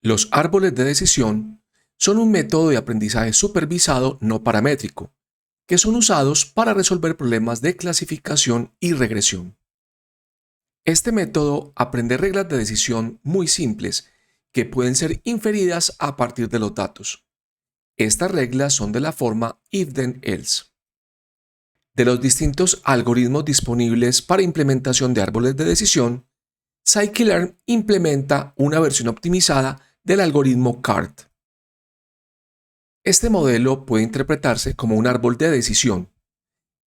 Los árboles de decisión son un método de aprendizaje supervisado no paramétrico, que son usados para resolver problemas de clasificación y regresión. Este método aprende reglas de decisión muy simples que pueden ser inferidas a partir de los datos. Estas reglas son de la forma if-then-else. De los distintos algoritmos disponibles para implementación de árboles de decisión, Scikit-learn implementa una versión optimizada del algoritmo CART. Este modelo puede interpretarse como un árbol de decisión,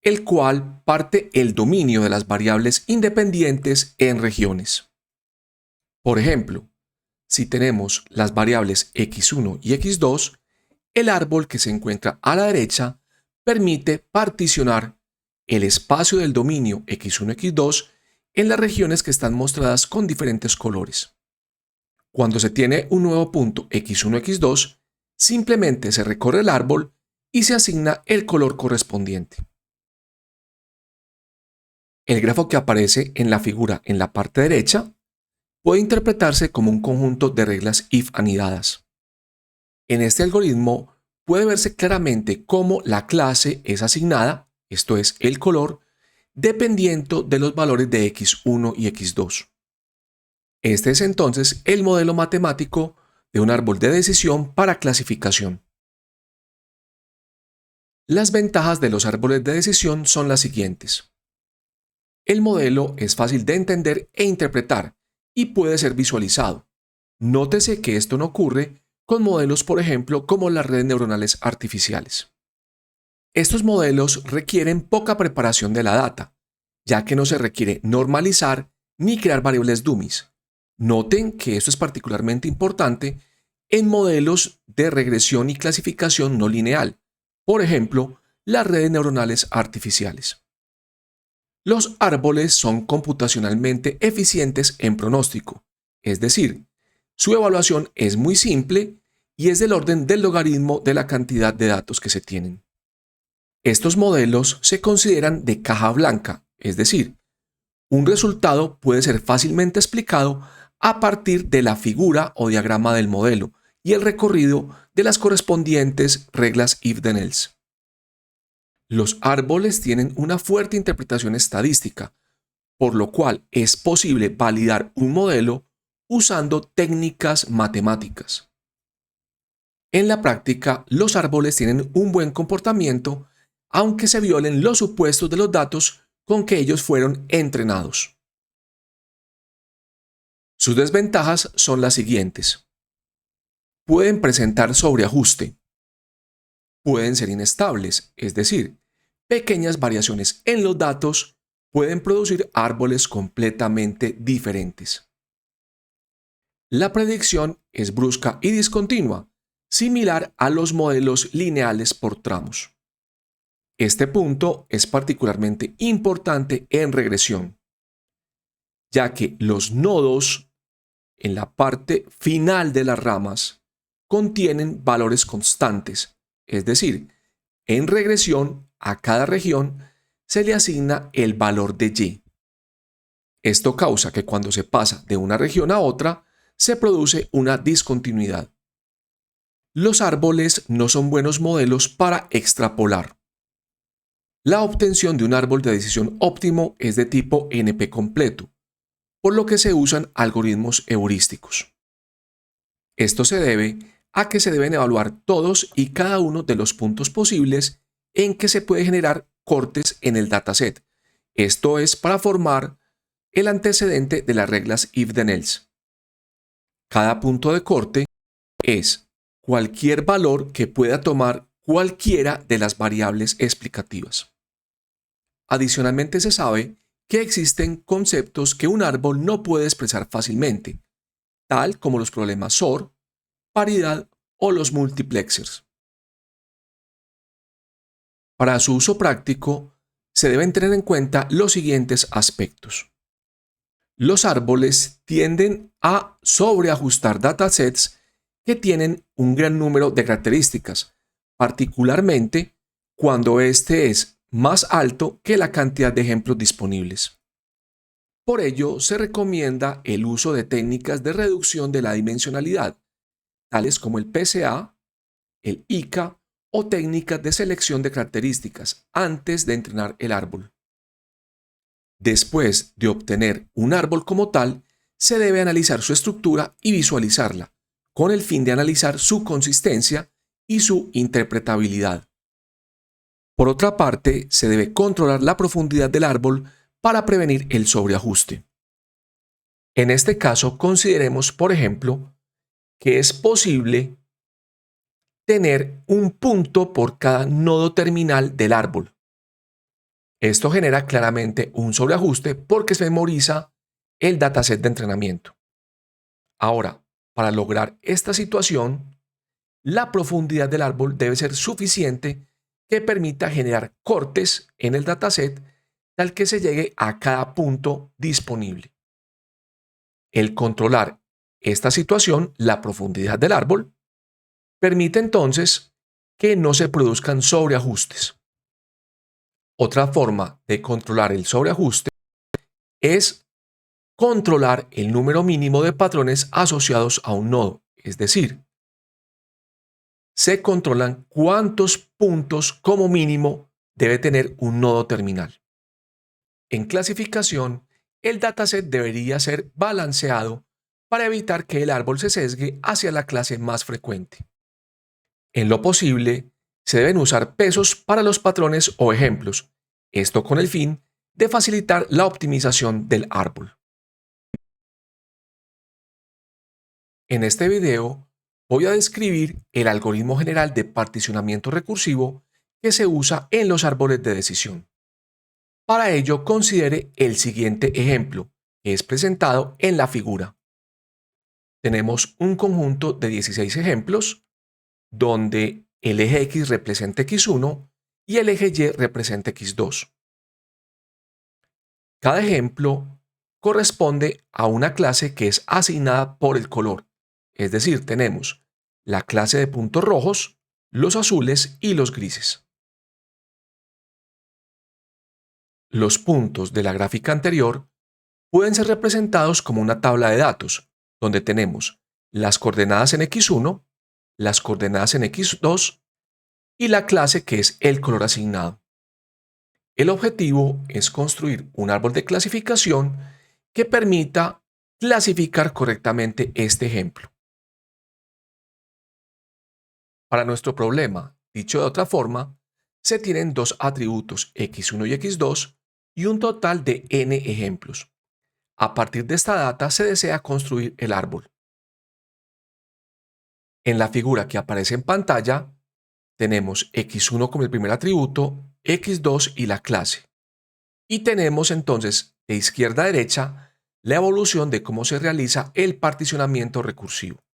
el cual parte el dominio de las variables independientes en regiones. Por ejemplo, si tenemos las variables x1 y x2, el árbol que se encuentra a la derecha permite particionar el espacio del dominio x1-x2 en las regiones que están mostradas con diferentes colores. Cuando se tiene un nuevo punto x1-x2, simplemente se recorre el árbol y se asigna el color correspondiente. El grafo que aparece en la figura en la parte derecha puede interpretarse como un conjunto de reglas if anidadas. En este algoritmo puede verse claramente cómo la clase es asignada, esto es, el color, dependiendo de los valores de x1 y x2. Este es entonces el modelo matemático de un árbol de decisión para clasificación. Las ventajas de los árboles de decisión son las siguientes. El modelo es fácil de entender e interpretar y puede ser visualizado. Nótese que esto no ocurre con modelos, por ejemplo, como las redes neuronales artificiales. Estos modelos requieren poca preparación de la data, ya que no se requiere normalizar ni crear variables dummies. Noten que esto es particularmente importante en modelos de regresión y clasificación no lineal, por ejemplo, las redes neuronales artificiales. Los árboles son computacionalmente eficientes en pronóstico, es decir, su evaluación es muy simple y es del orden del logaritmo de la cantidad de datos que se tienen. Estos modelos se consideran de caja blanca, es decir, un resultado puede ser fácilmente explicado a partir de la figura o diagrama del modelo y el recorrido de las correspondientes reglas if-then-else. Los árboles tienen una fuerte interpretación estadística, por lo cual es posible validar un modelo usando técnicas matemáticas. En la práctica, los árboles tienen un buen comportamiento, aunque se violen los supuestos de los datos con que ellos fueron entrenados. Sus desventajas son las siguientes. Pueden presentar sobreajuste. Pueden ser inestables, es decir, pequeñas variaciones en los datos pueden producir árboles completamente diferentes. La predicción es brusca y discontinua, similar a los modelos lineales por tramos. Este punto es particularmente importante en regresión, ya que los nodos en la parte final de las ramas contienen valores constantes, es decir, en regresión a cada región se le asigna el valor de y. Esto causa que cuando se pasa de una región a otra, se produce una discontinuidad. Los árboles no son buenos modelos para extrapolar. La obtención de un árbol de decisión óptimo es de tipo NP completo, por lo que se usan algoritmos heurísticos. Esto se debe a que se deben evaluar todos y cada uno de los puntos posibles en que se puede generar cortes en el dataset. Esto es para formar el antecedente de las reglas if-then-else. Cada punto de corte es cualquier valor que pueda tomar cualquiera de las variables explicativas. Adicionalmente se sabe que existen conceptos que un árbol no puede expresar fácilmente, tal como los problemas SOR, paridad o los multiplexers. Para su uso práctico, se deben tener en cuenta los siguientes aspectos. Los árboles tienden a sobreajustar datasets que tienen un gran número de características, particularmente cuando este es más alto que la cantidad de ejemplos disponibles. Por ello, se recomienda el uso de técnicas de reducción de la dimensionalidad, tales como el PCA, el ICA o técnicas de selección de características antes de entrenar el árbol. Después de obtener un árbol como tal, se debe analizar su estructura y visualizarla, con el fin de analizar su consistencia y su interpretabilidad. Por otra parte, se debe controlar la profundidad del árbol para prevenir el sobreajuste. En este caso, consideremos, por ejemplo, que es posible tener un punto por cada nodo terminal del árbol. Esto genera claramente un sobreajuste porque se memoriza el dataset de entrenamiento. Ahora, para lograr esta situación, la profundidad del árbol debe ser suficiente que permita generar cortes en el dataset tal que se llegue a cada punto disponible. El controlar esta situación, la profundidad del árbol, permite entonces que no se produzcan sobreajustes. Otra forma de controlar el sobreajuste es controlar el número mínimo de patrones asociados a un nodo, es decir, se controlan cuántos puntos como mínimo debe tener un nodo terminal. En clasificación, el dataset debería ser balanceado para evitar que el árbol se sesgue hacia la clase más frecuente. En lo posible, se deben usar pesos para los patrones o ejemplos, esto con el fin de facilitar la optimización del árbol. En este video voy a describir el algoritmo general de particionamiento recursivo que se usa en los árboles de decisión. Para ello, considere el siguiente ejemplo, que es presentado en la figura. Tenemos un conjunto de 16 ejemplos, donde el eje X representa X1 y el eje Y representa X2. Cada ejemplo corresponde a una clase que es asignada por el color, es decir, tenemos la clase de puntos rojos, los azules y los grises. Los puntos de la gráfica anterior pueden ser representados como una tabla de datos, donde tenemos las coordenadas en X1, las coordenadas en X2 y la clase que es el color asignado. El objetivo es construir un árbol de clasificación que permita clasificar correctamente este ejemplo. Para nuestro problema, dicho de otra forma, se tienen dos atributos X1 y X2 y un total de n ejemplos. A partir de esta data se desea construir el árbol. En la figura que aparece en pantalla, tenemos X1 como el primer atributo, X2 y la clase. Y tenemos entonces de izquierda a derecha la evolución de cómo se realiza el particionamiento recursivo.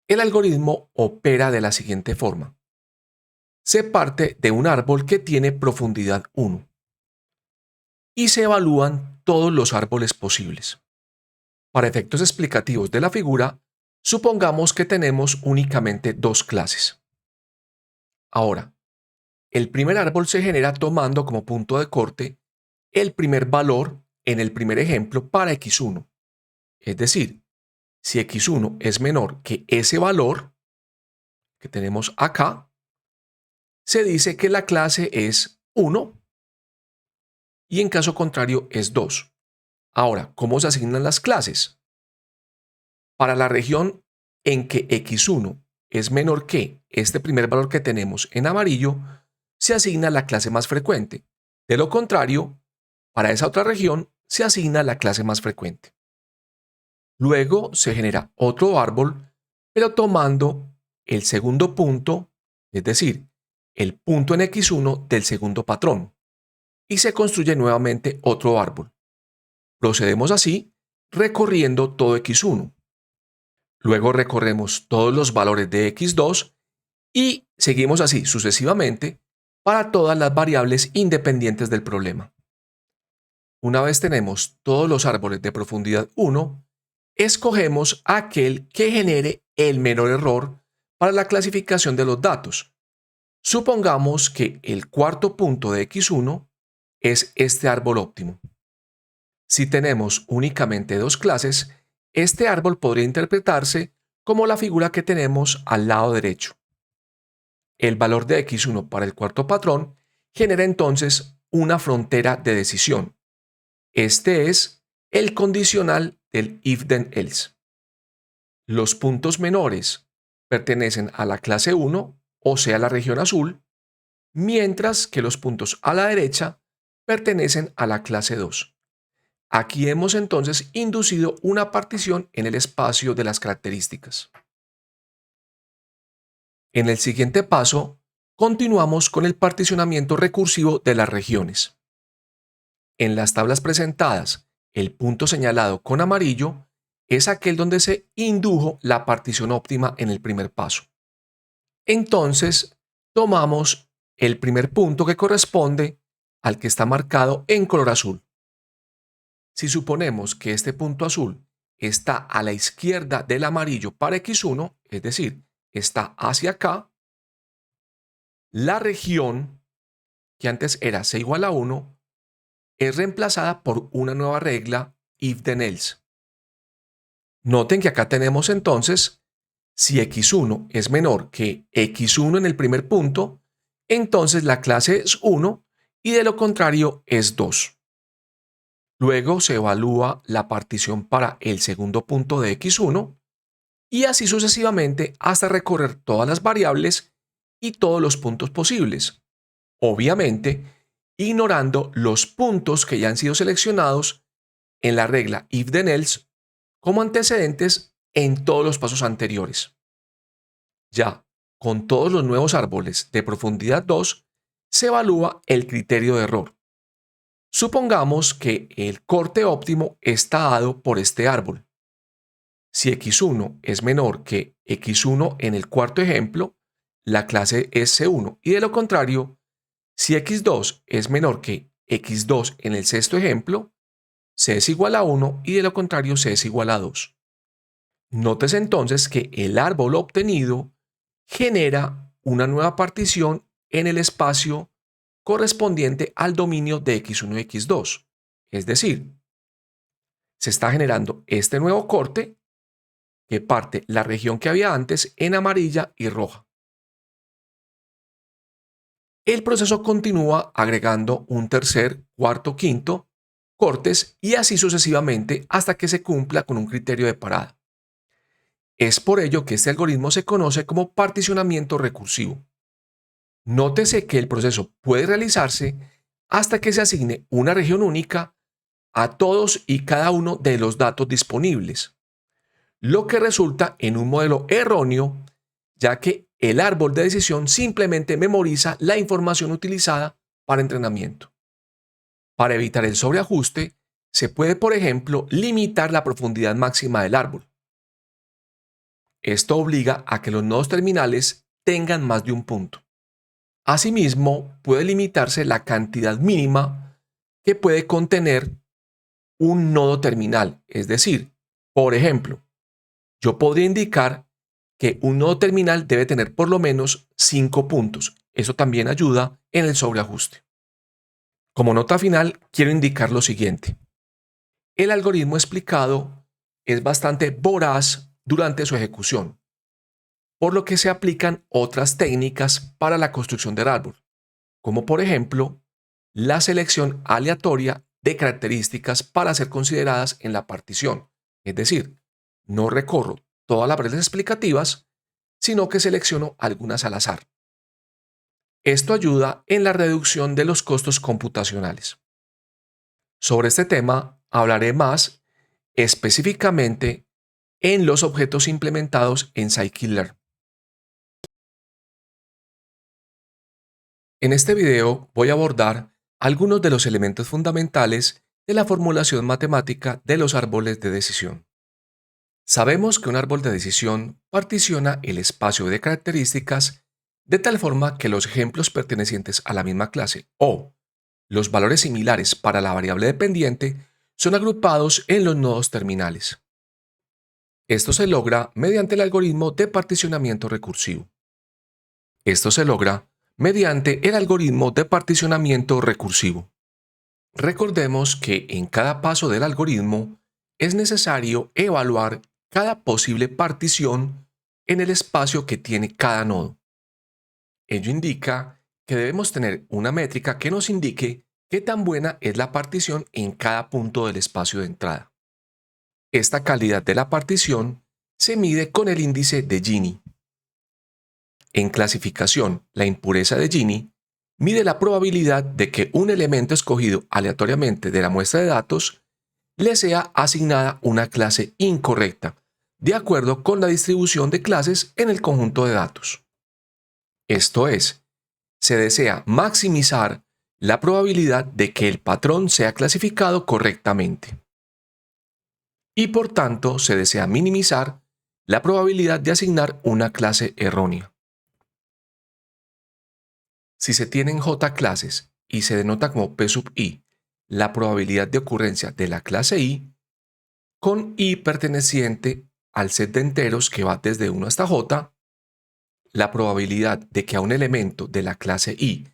El algoritmo opera de la siguiente forma. Se parte de un árbol que tiene profundidad 1 y se evalúan todos los árboles posibles. Para efectos explicativos de la figura, supongamos que tenemos únicamente dos clases. Ahora, el primer árbol se genera tomando como punto de corte el primer valor en el primer ejemplo para X1. Es decir, si X1 es menor que ese valor que tenemos acá, se dice que la clase es 1 y en caso contrario es 2. Ahora, ¿cómo se asignan las clases? Para la región en que X1 es menor que este primer valor que tenemos en amarillo, se asigna la clase más frecuente. De lo contrario, para esa otra región se asigna la clase más frecuente. Luego se genera otro árbol, pero tomando el segundo punto, es decir, el punto en X1 del segundo patrón, y se construye nuevamente otro árbol. Procedemos así, recorriendo todo X1. Luego recorremos todos los valores de X2 y seguimos así sucesivamente para todas las variables independientes del problema. Una vez tenemos todos los árboles de profundidad 1, escogemos aquel que genere el menor error para la clasificación de los datos. Supongamos que el cuarto punto de X1 es este árbol óptimo. Si tenemos únicamente dos clases, este árbol podría interpretarse como la figura que tenemos al lado derecho. El valor de x1 para el cuarto patrón genera entonces una frontera de decisión. Este es el condicional del if then else. Los puntos menores pertenecen a la clase 1, o sea, la región azul, mientras que los puntos a la derecha pertenecen a la clase 2. Aquí hemos entonces inducido una partición en el espacio de las características. En el siguiente paso, continuamos con el particionamiento recursivo de las regiones. En las tablas presentadas, el punto señalado con amarillo es aquel donde se indujo la partición óptima en el primer paso. Entonces, tomamos el primer punto que corresponde al que está marcado en color azul. Si suponemos que este punto azul está a la izquierda del amarillo para x1, es decir, está hacia acá, la región, que antes era c igual a 1, es reemplazada por una nueva regla if then else. Noten que acá tenemos entonces, si x1 es menor que x1 en el primer punto, entonces la clase es 1 y de lo contrario es 2. Luego se evalúa la partición para el segundo punto de x1 y así sucesivamente hasta recorrer todas las variables y todos los puntos posibles. Obviamente, ignorando los puntos que ya han sido seleccionados en la regla if then else como antecedentes en todos los pasos anteriores. Ya, con todos los nuevos árboles de profundidad 2, se evalúa el criterio de error. Supongamos que el corte óptimo está dado por este árbol. Si x1 es menor que x1 en el cuarto ejemplo, la clase es c1 y de lo contrario, si x2 es menor que x2 en el sexto ejemplo, c es igual a 1 y de lo contrario c es igual a 2. Nótese entonces que el árbol obtenido genera una nueva partición en el espacio correspondiente al dominio de x1 y x2. Es decir, se está generando este nuevo corte que parte la región que había antes en amarilla y roja. El proceso continúa agregando un tercer, cuarto, quinto cortes y así sucesivamente hasta que se cumpla con un criterio de parada. Es por ello que este algoritmo se conoce como particionamiento recursivo. Nótese que el proceso puede realizarse hasta que se asigne una región única a todos y cada uno de los datos disponibles, lo que resulta en un modelo erróneo, ya que el árbol de decisión simplemente memoriza la información utilizada para entrenamiento. Para evitar el sobreajuste, se puede, por ejemplo, limitar la profundidad máxima del árbol. Esto obliga a que los nodos terminales tengan más de un punto. Asimismo, puede limitarse la cantidad mínima que puede contener un nodo terminal. Es decir, por ejemplo, yo podría indicar que un nodo terminal debe tener por lo menos 5 puntos. Eso también ayuda en el sobreajuste. Como nota final, quiero indicar lo siguiente. El algoritmo explicado es bastante voraz durante su ejecución, por lo que se aplican otras técnicas para la construcción del árbol, como por ejemplo la selección aleatoria de características para ser consideradas en la partición. Es decir, no recorro todas las variables explicativas, sino que selecciono algunas al azar. Esto ayuda en la reducción de los costos computacionales. Sobre este tema hablaré más específicamente en los objetos implementados en scikit-learn. En este video voy a abordar algunos de los elementos fundamentales de la formulación matemática de los árboles de decisión. Sabemos que un árbol de decisión particiona el espacio de características de tal forma que los ejemplos pertenecientes a la misma clase o los valores similares para la variable dependiente son agrupados en los nodos terminales. Esto se logra mediante el algoritmo de particionamiento recursivo. Recordemos que en cada paso del algoritmo es necesario evaluar cada posible partición en el espacio que tiene cada nodo. Ello indica que debemos tener una métrica que nos indique qué tan buena es la partición en cada punto del espacio de entrada. Esta calidad de la partición se mide con el índice de Gini. En clasificación, la impureza de Gini mide la probabilidad de que un elemento escogido aleatoriamente de la muestra de datos le sea asignada una clase incorrecta, de acuerdo con la distribución de clases en el conjunto de datos. Esto es, se desea maximizar la probabilidad de que el patrón sea clasificado correctamente. Y por tanto, se desea minimizar la probabilidad de asignar una clase errónea. Si se tienen J clases y se denota como P sub i la probabilidad de ocurrencia de la clase i, con i perteneciente al set de enteros que va desde 1 hasta j, la probabilidad de que a un elemento de la clase i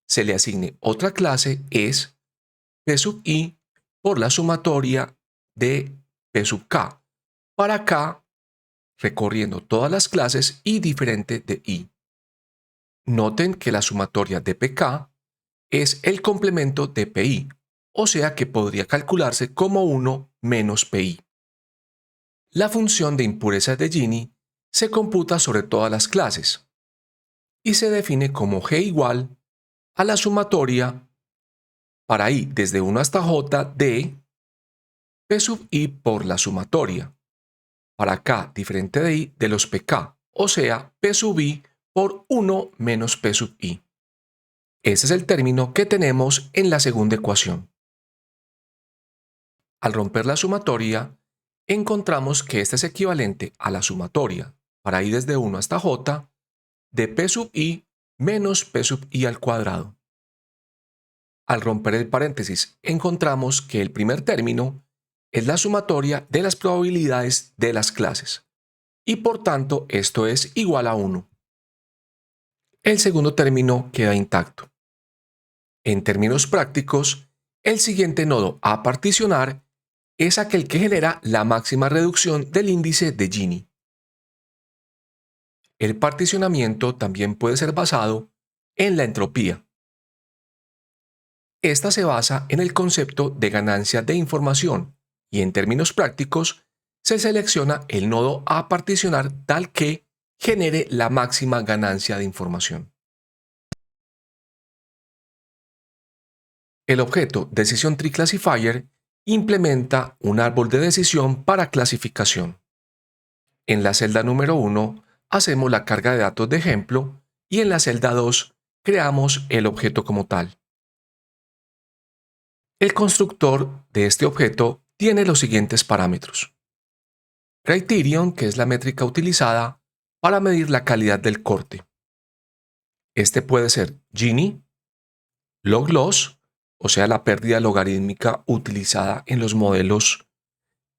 se le asigne otra clase es P sub i por la sumatoria de P sub k, para k recorriendo todas las clases y diferente de i. Noten que la sumatoria de pk es el complemento de pi, o sea que podría calcularse como 1 menos pi. La función de impureza de Gini se computa sobre todas las clases y se define como g igual a la sumatoria para i desde 1 hasta j de p sub i por la sumatoria para k diferente de i de los pk, o sea, p sub i por 1 menos p sub i. Ese es el término que tenemos en la segunda ecuación. Al romper la sumatoria, encontramos que esta es equivalente a la sumatoria para i desde 1 hasta j de p sub i menos p sub i al cuadrado. Al romper el paréntesis, encontramos que el primer término es la sumatoria de las probabilidades de las clases, y por tanto esto es igual a 1. El segundo término queda intacto. En términos prácticos, el siguiente nodo a particionar es aquel que genera la máxima reducción del índice de Gini. El particionamiento también puede ser basado en la entropía. Esta se basa en el concepto de ganancia de información y en términos prácticos se selecciona el nodo a particionar tal que genere la máxima ganancia de información. El objeto Decision Tree Classifier implementa un árbol de decisión para clasificación. En la celda número 1 hacemos la carga de datos de ejemplo y en la celda 2 creamos el objeto como tal. El constructor de este objeto tiene los siguientes parámetros. Criterion, que es la métrica utilizada para medir la calidad del corte. Este puede ser Gini, log loss, o sea, la pérdida logarítmica utilizada en los modelos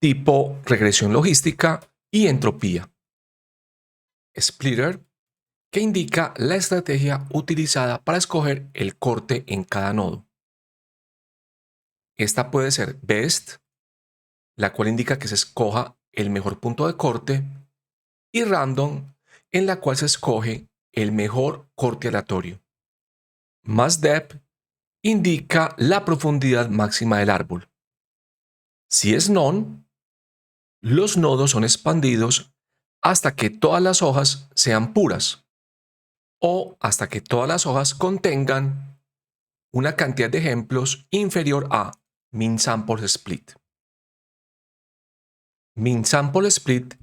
tipo regresión logística, y entropía. Splitter, que indica la estrategia utilizada para escoger el corte en cada nodo. Esta puede ser best, la cual indica que se escoja el mejor punto de corte, y random, en la cual se escoge el mejor corte aleatorio. Más depth indica la profundidad máxima del árbol. Si es none, los nodos son expandidos hasta que todas las hojas sean puras o hasta que todas las hojas contengan una cantidad de ejemplos inferior a min sample split. Min sample split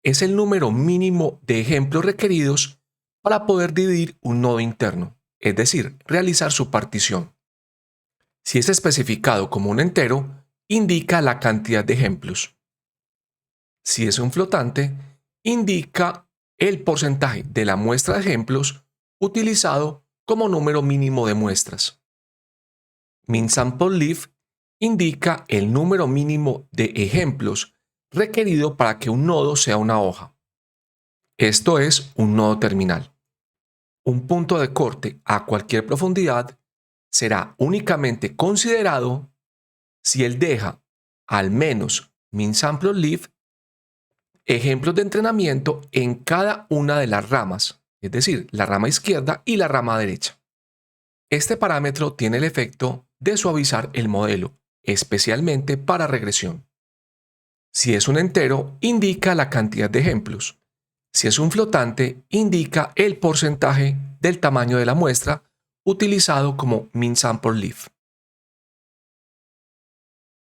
es el número mínimo de ejemplos requeridos para poder dividir un nodo interno, es decir, realizar su partición. Si es especificado como un entero, indica la cantidad de ejemplos. Si es un flotante, indica el porcentaje de la muestra de ejemplos utilizado como número mínimo de muestras. Min sample leaf indica el número mínimo de ejemplos requerido para que un nodo sea una hoja. Esto es un nodo terminal. Un punto de corte a cualquier profundidad será únicamente considerado si él deja al menos min sample leaf ejemplos de entrenamiento en cada una de las ramas, es decir, la rama izquierda y la rama derecha. Este parámetro tiene el efecto de suavizar el modelo, especialmente para regresión. Si es un entero, indica la cantidad de ejemplos. Si es un flotante, indica el porcentaje del tamaño de la muestra utilizado como Mean Sample Leaf.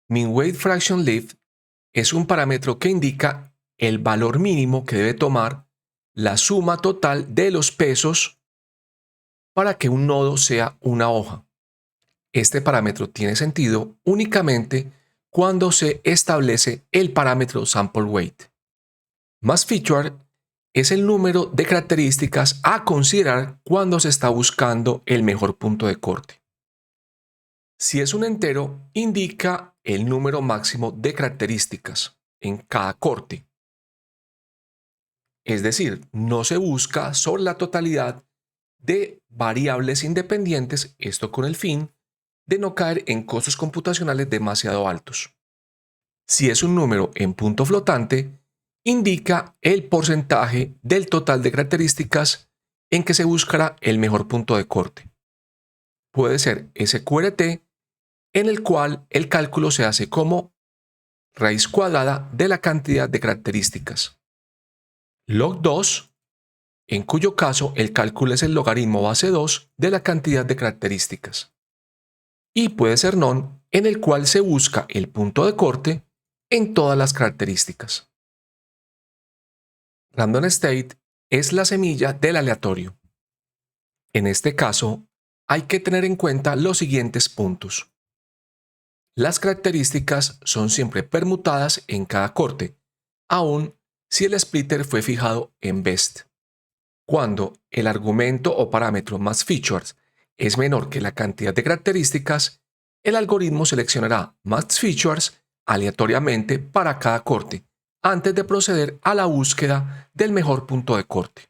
Mean Weight Fraction Leaf es un parámetro que indica el valor mínimo que debe tomar la suma total de los pesos para que un nodo sea una hoja. Este parámetro tiene sentido únicamente cuando se establece el parámetro Sample Weight. Mass Feature es el número de características a considerar cuando se está buscando el mejor punto de corte. Si es un entero, indica el número máximo de características en cada corte. Es decir, no se busca sobre la totalidad de variables independientes, esto con el fin de no caer en costos computacionales demasiado altos. Si es un número en punto flotante, indica el porcentaje del total de características en que se buscará el mejor punto de corte. Puede ser SQRT, en el cual el cálculo se hace como raíz cuadrada de la cantidad de características. Log2, en cuyo caso el cálculo es el logaritmo base 2 de la cantidad de características. Y puede ser non, en el cual se busca el punto de corte en todas las características. Random State es la semilla del aleatorio. En este caso, hay que tener en cuenta los siguientes puntos. Las características son siempre permutadas en cada corte, aun si el splitter fue fijado en best. Cuando el argumento o parámetro más features es menor que la cantidad de características, el algoritmo seleccionará max features aleatoriamente para cada corte, antes de proceder a la búsqueda del mejor punto de corte.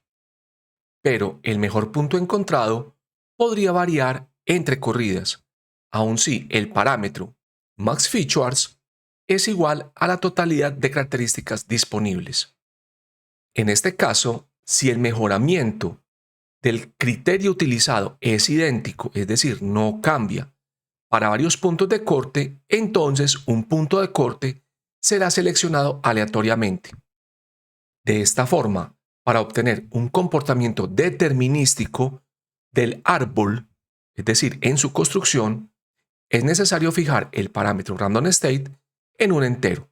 Pero el mejor punto encontrado podría variar entre corridas, aun si el parámetro max features es igual a la totalidad de características disponibles. En este caso, si el mejoramiento del criterio utilizado es idéntico, es decir, no cambia para varios puntos de corte, entonces un punto de corte será seleccionado aleatoriamente. De esta forma, para obtener un comportamiento determinístico del árbol, es decir, en su construcción, es necesario fijar el parámetro random state en un entero.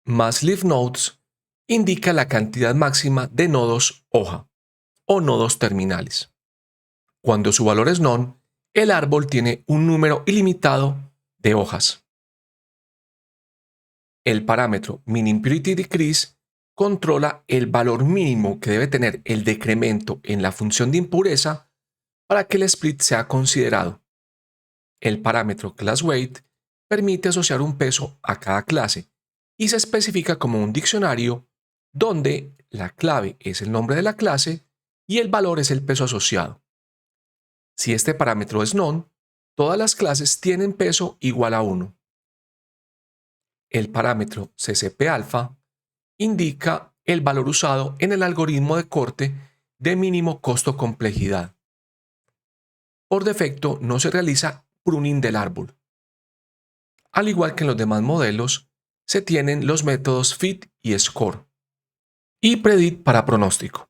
Mass leaf nodes indica la cantidad máxima de nodos hoja o nodos terminales. Cuando su valor es non, el árbol tiene un número ilimitado de hojas. El parámetro MinImpurity Decrease controla el valor mínimo que debe tener el decremento en la función de impureza para que el split sea considerado. El parámetro ClassWeight permite asociar un peso a cada clase y se especifica como un diccionario donde la clave es el nombre de la clase y el valor es el peso asociado. Si este parámetro es non, todas las clases tienen peso igual a 1. El parámetro CCP-alfa indica el valor usado en el algoritmo de corte de mínimo costo complejidad. Por defecto no se realiza pruning del árbol. Al igual que en los demás modelos, se tienen los métodos fit y score y predict para pronóstico.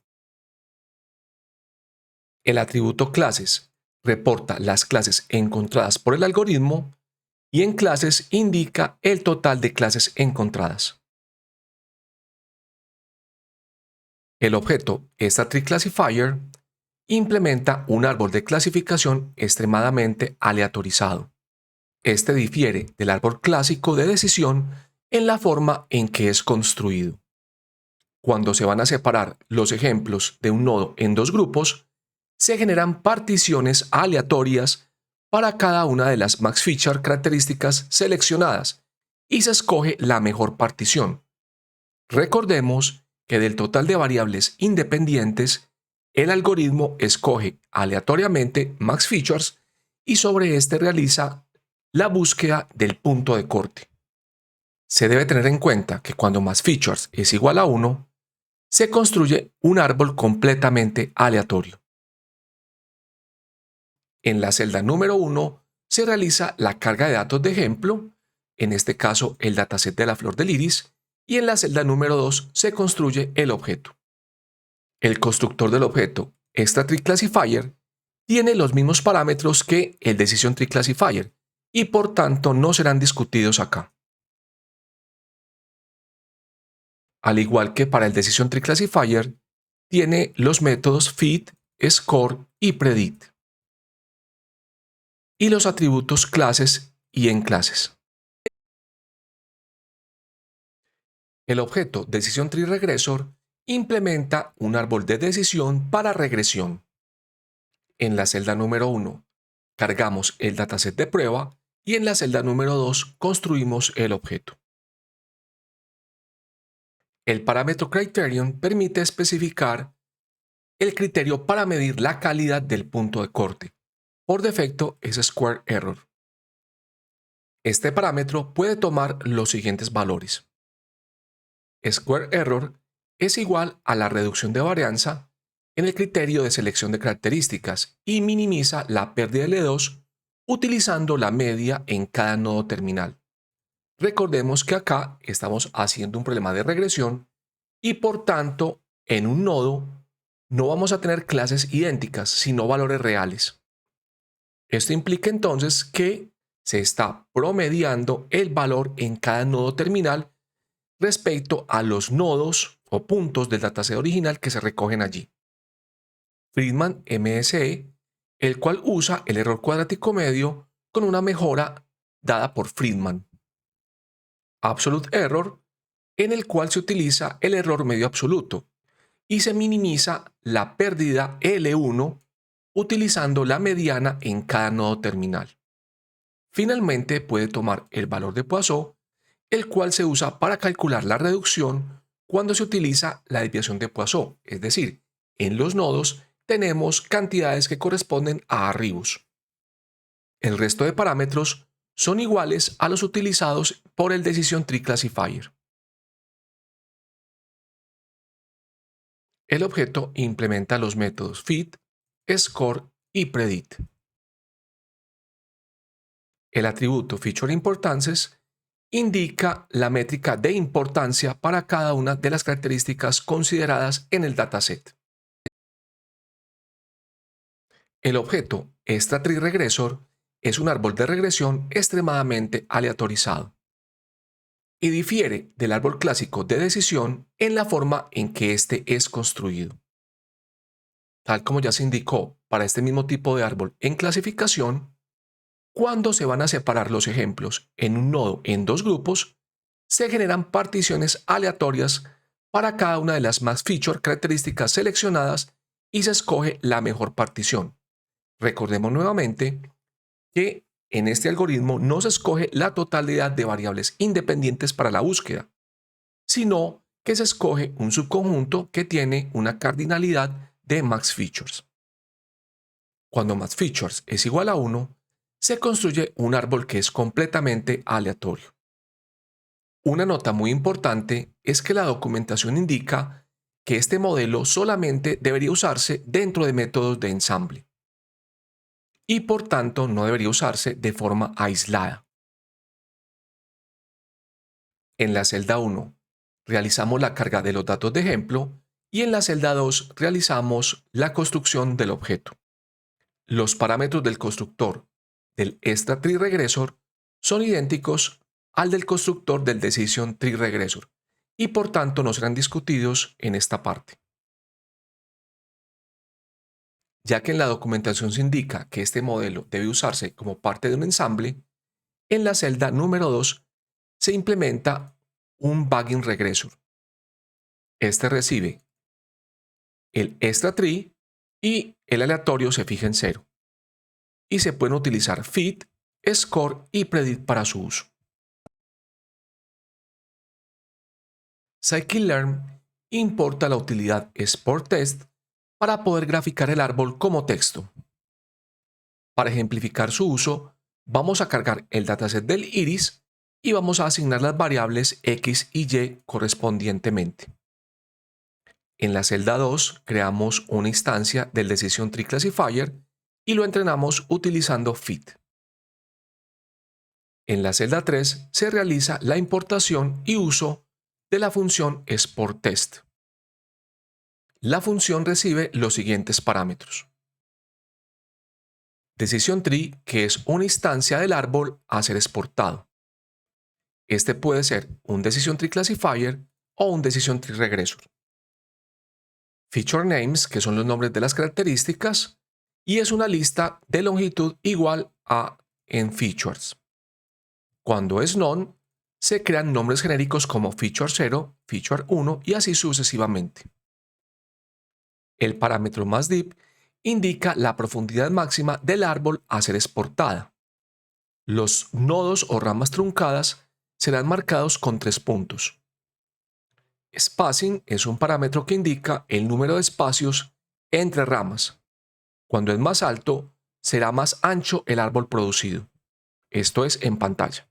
El atributo clases reporta las clases encontradas por el algoritmo y en clases indica el total de clases encontradas. El objeto StatTree implementa un árbol de clasificación extremadamente aleatorizado. Este difiere del árbol clásico de decisión en la forma en que es construido. Cuando se van a separar los ejemplos de un nodo en dos grupos, se generan particiones aleatorias para cada una de las max feature características seleccionadas y se escoge la mejor partición. Recordemos que del total de variables independientes, el algoritmo escoge aleatoriamente max features y sobre este realiza la búsqueda del punto de corte. Se debe tener en cuenta que cuando massFeatures es igual a 1, se construye un árbol completamente aleatorio. En la celda número 1 se realiza la carga de datos de ejemplo, en este caso el dataset de la flor del iris, y en la celda número 2 se construye el objeto. El constructor del objeto ExtraTreeClassifier tiene los mismos parámetros que el DecisionTreeClassifier y por tanto no serán discutidos acá. Al igual que para el DecisionTreeClassifier, tiene los métodos Fit, Score y Predict, y los atributos clases y en clases. El objeto DecisionTreeRegressor implementa un árbol de decisión para regresión. En la celda número 1 cargamos el dataset de prueba y en la celda número 2 construimos el objeto. El parámetro Criterion permite especificar el criterio para medir la calidad del punto de corte. Por defecto es Square Error. Este parámetro puede tomar los siguientes valores. Square Error es igual a la reducción de varianza en el criterio de selección de características y minimiza la pérdida de L2 utilizando la media en cada nodo terminal. Recordemos que acá estamos haciendo un problema de regresión y por tanto en un nodo no vamos a tener clases idénticas sino valores reales. Esto implica entonces que se está promediando el valor en cada nodo terminal respecto a los nodos o puntos del dataset original que se recogen allí. Friedman MSE, el cual usa el error cuadrático medio con una mejora dada por Friedman. Absolute Error, en el cual se utiliza el error medio absoluto y se minimiza la pérdida L1 utilizando la mediana en cada nodo terminal. Finalmente puede tomar el valor de Poisson, el cual se usa para calcular la reducción cuando se utiliza la desviación de Poisson, es decir, en los nodos tenemos cantidades que corresponden a arribos. El resto de parámetros son iguales a los utilizados por el DecisionTreeClassifier. El objeto implementa los métodos Fit, Score y Predict. El atributo FeatureImportances indica la métrica de importancia para cada una de las características consideradas en el dataset. El objeto ExtraTreeRegressor es un árbol de regresión extremadamente aleatorizado y difiere del árbol clásico de decisión en la forma en que éste es construido. Tal como ya se indicó para este mismo tipo de árbol en clasificación, cuando se van a separar los ejemplos en un nodo en dos grupos, se generan particiones aleatorias para cada una de las massFeature características seleccionadas y se escoge la mejor partición. Recordemos nuevamente que en este algoritmo no se escoge la totalidad de variables independientes para la búsqueda, sino que se escoge un subconjunto que tiene una cardinalidad de massFeatures. Cuando massFeatures es igual a 1, se construye un árbol que es completamente aleatorio. Una nota muy importante es que la documentación indica que este modelo solamente debería usarse dentro de métodos de ensamble y por tanto no debería usarse de forma aislada. En la celda 1 realizamos la carga de los datos de ejemplo y en la celda 2 realizamos la construcción del objeto. Los parámetros del constructor del ExtraTreeRegressor son idénticos al del constructor del DecisionTreeRegressor y por tanto no serán discutidos en esta parte. Ya que en la documentación se indica que este modelo debe usarse como parte de un ensamble, en la celda número 2 se implementa un Bagging Regressor. Este recibe el ExtraTree y el aleatorio se fija en 0. Y se pueden utilizar Fit, Score y Predict para su uso. Scikit-learn importa la utilidad SportTest para poder graficar el árbol como texto. Para ejemplificar su uso, vamos a cargar el dataset del iris y vamos a asignar las variables X y Y correspondientemente. En la celda 2 creamos una instancia del Decision Tree Classifier y lo entrenamos utilizando fit. En la celda 3 se realiza la importación y uso de la función exportTest. La función recibe los siguientes parámetros. Decision Tree, que es una instancia del árbol a ser exportado. Este puede ser un Decision Tree Classifier o un Decision Tree Regressor. Feature Names, que son los nombres de las características, y es una lista de longitud igual a en features. Cuando es none, se crean nombres genéricos como feature 0, feature 1 y así sucesivamente. El parámetro más deep indica la profundidad máxima del árbol a ser exportada. Los nodos o ramas truncadas serán marcados con 3 puntos. Spacing es un parámetro que indica el número de espacios entre ramas. Cuando es más alto, será más ancho el árbol producido. Esto es en pantalla.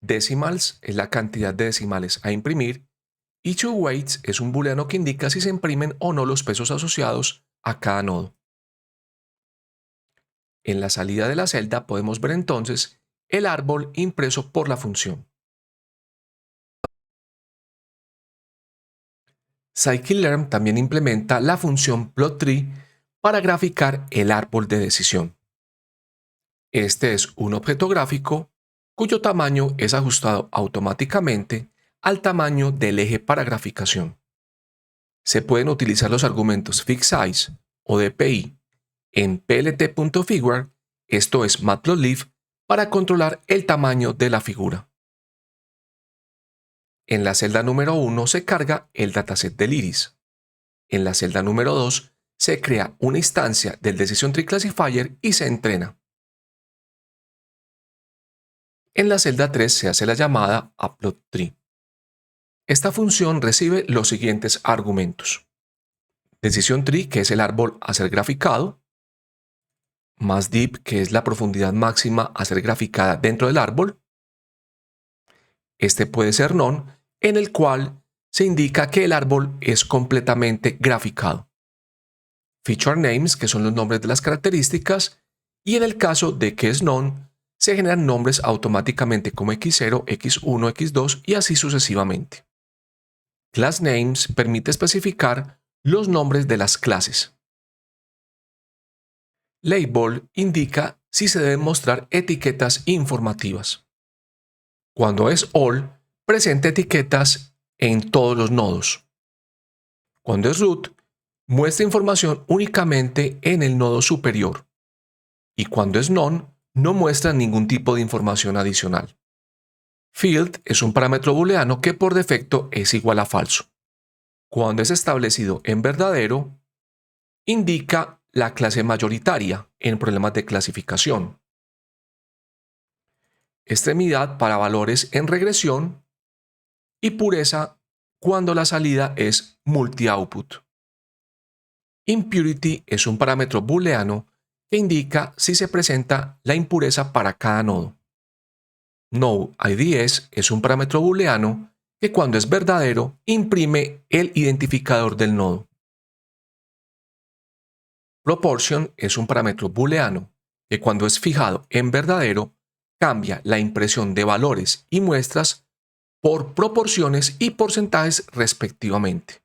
Decimals es la cantidad de decimales a imprimir y toWeights es un booleano que indica si se imprimen o no los pesos asociados a cada nodo. En la salida de la celda podemos ver entonces el árbol impreso por la función. Scikit-learn también implementa la función plotTree para graficar el árbol de decisión. Este es un objeto gráfico cuyo tamaño es ajustado automáticamente al tamaño del eje para graficación. Se pueden utilizar los argumentos fixSize o DPI en plt.figure, esto es Matplotlib, para controlar el tamaño de la figura. En la celda número 1 se carga el dataset del iris. En la celda número 2 se crea una instancia del Decision Tree Classifier y se entrena. En la celda 3 se hace la llamada a plotTree. Esta función recibe los siguientes argumentos. Decision Tree, que es el árbol a ser graficado, más deep, que es la profundidad máxima a ser graficada dentro del árbol. Este puede ser none, en el cual se indica que el árbol es completamente graficado. Feature Names, que son los nombres de las características, y en el caso de que es none, se generan nombres automáticamente como X0, X1, X2 y así sucesivamente. Class Names permite especificar los nombres de las clases. Label indica si se deben mostrar etiquetas informativas. Cuando es all, presenta etiquetas en todos los nodos. Cuando es root, muestra información únicamente en el nodo superior. Y cuando es none, no muestra ningún tipo de información adicional. Field es un parámetro booleano que por defecto es igual a falso. Cuando es establecido en verdadero, indica la clase mayoritaria en problemas de clasificación. Extremidad para valores en regresión y pureza cuando la salida es multi-output. Impurity es un parámetro booleano que indica si se presenta la impureza para cada nodo. NoIDS es un parámetro booleano que cuando es verdadero imprime el identificador del nodo. Proportion es un parámetro booleano que cuando es fijado en verdadero cambia la impresión de valores y muestras por proporciones y porcentajes respectivamente.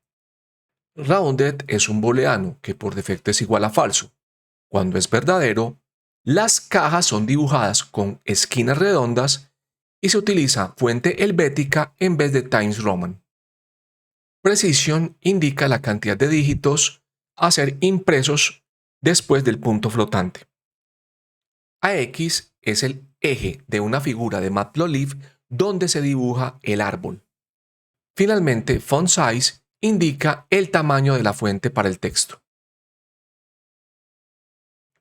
Rounded es un booleano que por defecto es igual a falso. Cuando es verdadero, las cajas son dibujadas con esquinas redondas y se utiliza fuente helvética en vez de Times Roman. Precision indica la cantidad de dígitos a ser impresos después del punto flotante. AX es el eje de una figura de Matplotlib donde se dibuja el árbol. Finalmente, font size indica el tamaño de la fuente para el texto.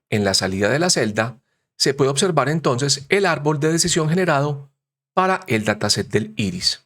En la salida de la celda, se puede observar entonces el árbol de decisión generado para el dataset del iris.